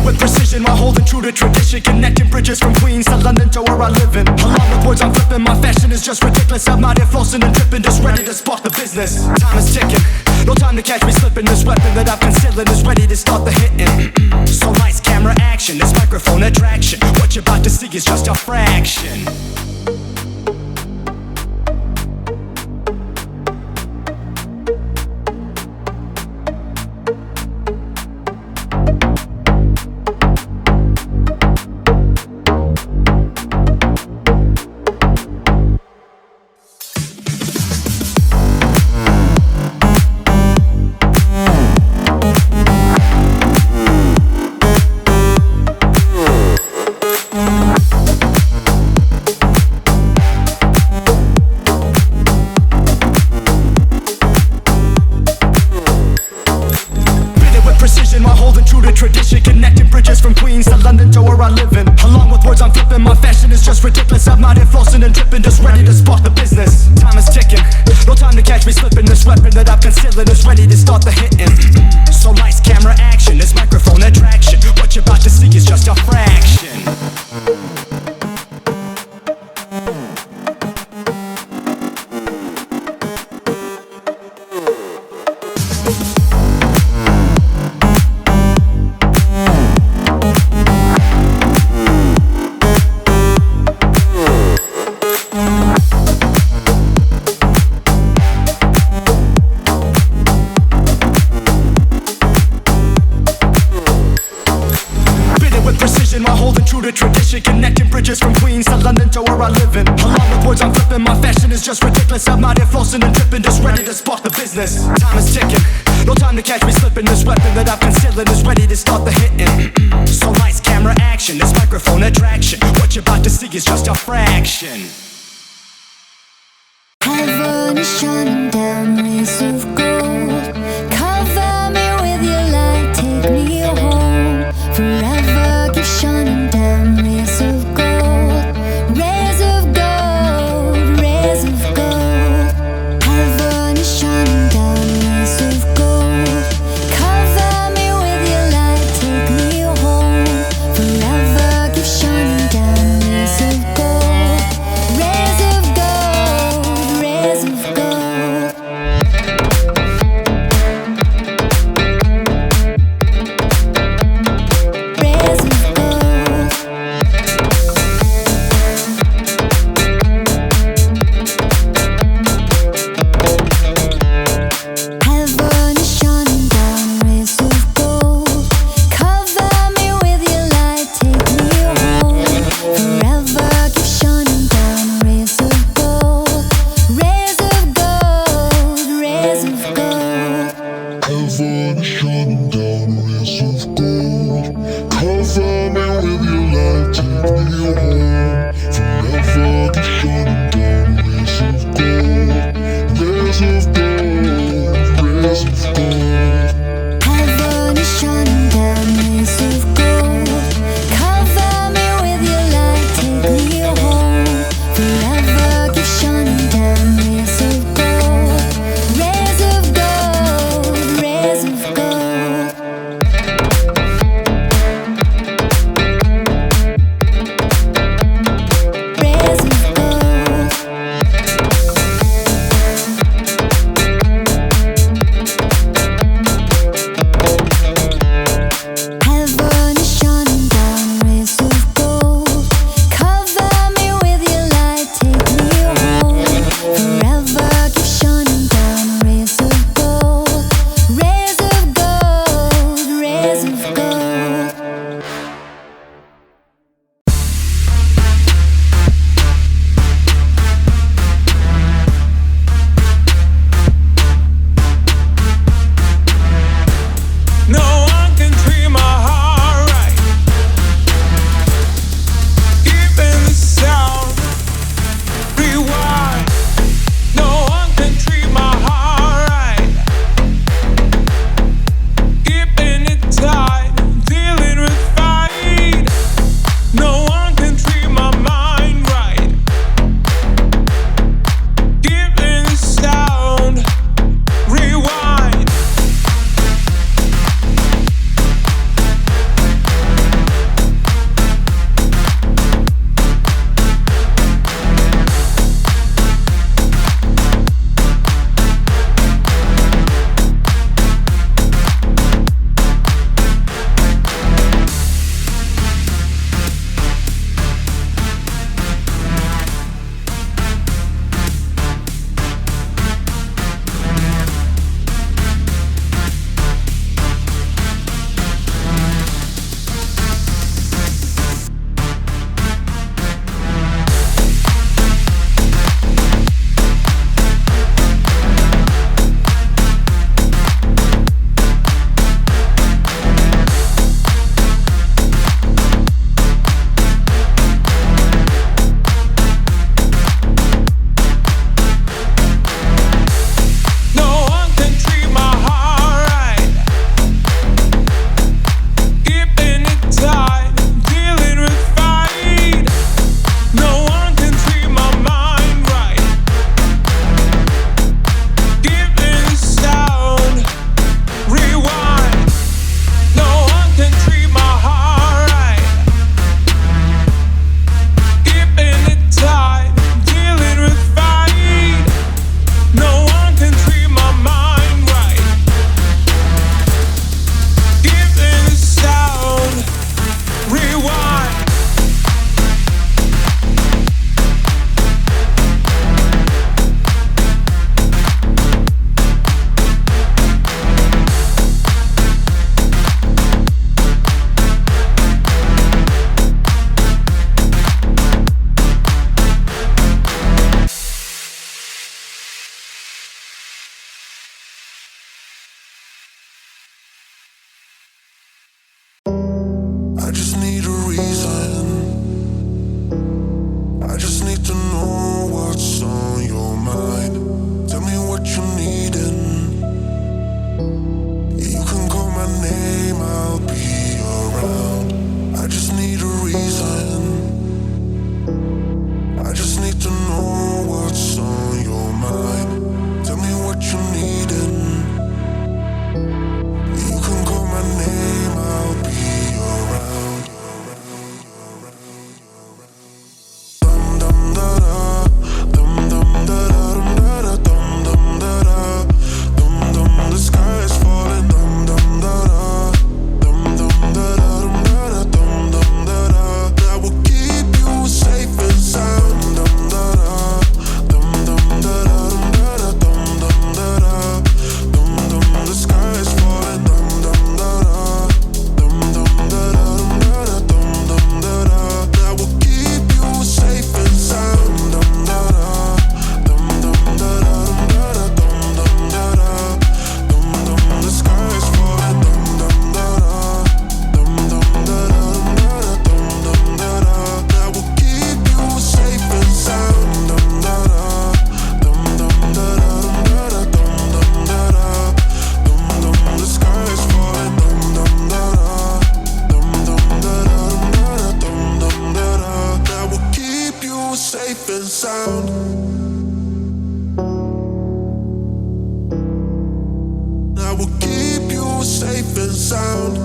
with precision while holding true to tradition, connecting bridges from Queens to London to where I live in. Along with words I'm flipping, my fashion is just ridiculous. I'm out here flossing and dripping, just ready to spark the business. Time is ticking, no time to catch me slipping. This weapon that I'm concealing is ready to start the hitting. So lights, camera, action, this microphone attraction. What you're about to see is just a fraction. Tradition, connecting bridges from Queens to London to where I live in. Along with words I'm flipping, my fashion is just ridiculous. I'm out here flossing and dripping, just ready to spark the business. Time is ticking, no time to catch me slipping. This weapon that I'm concealing is ready to start the hitting. So lights, camera, action, this microphone attraction. What you're about to see is just a fraction. While holding true to tradition, connecting bridges from Queens to London to where I live in. Along with words I'm flipping, my fashion is just ridiculous. I'm out here flossing and dripping, just ready to spark the business. Time is ticking, no time to catch me slipping. This weapon that I'm concealing is ready to start the hitting. So lights, camera, action, this microphone attraction. What you're about to see is just a fraction. Heaven is shining down, rays of gold. Cover me with your light, take me home. Forever keep shining down, rays of gold. Rays of gold, rays of gold. Heaven is shining down, rays of gold. Cover me with your light, take me home. Forever keep shining down, rays of gold. Rays of gold, rays of gold. name, I'll be around. I just need a reason. I just need to know what's on your mind. Tell me what you needin'. You can call my name, I'll be around. Dum dum da da, dum dum da da, dum dum da da, dum dum. The sky is falling, dum dum da da, dum dum da da, dum dum da da. That will keep you safe and sound. Dum da da, dum dum da da, dum dum da da, dum dum. The sky is falling, dum dum da da, dum dum da da, dum dum da da. That will keep you safe and sound. Dum da da, dum dum da da, dum dum da da, dum dum. The sky is falling, dum dum da da, dum dum da da, dum dum da da. That will keep you safe and sound. Dum da da, dum dum da da, dum dum da da, dum dum. The sky is falling, dum dum da da, dum dum da da, dum dum da da. That will keep you safe and sound. That will keep you safe and sound.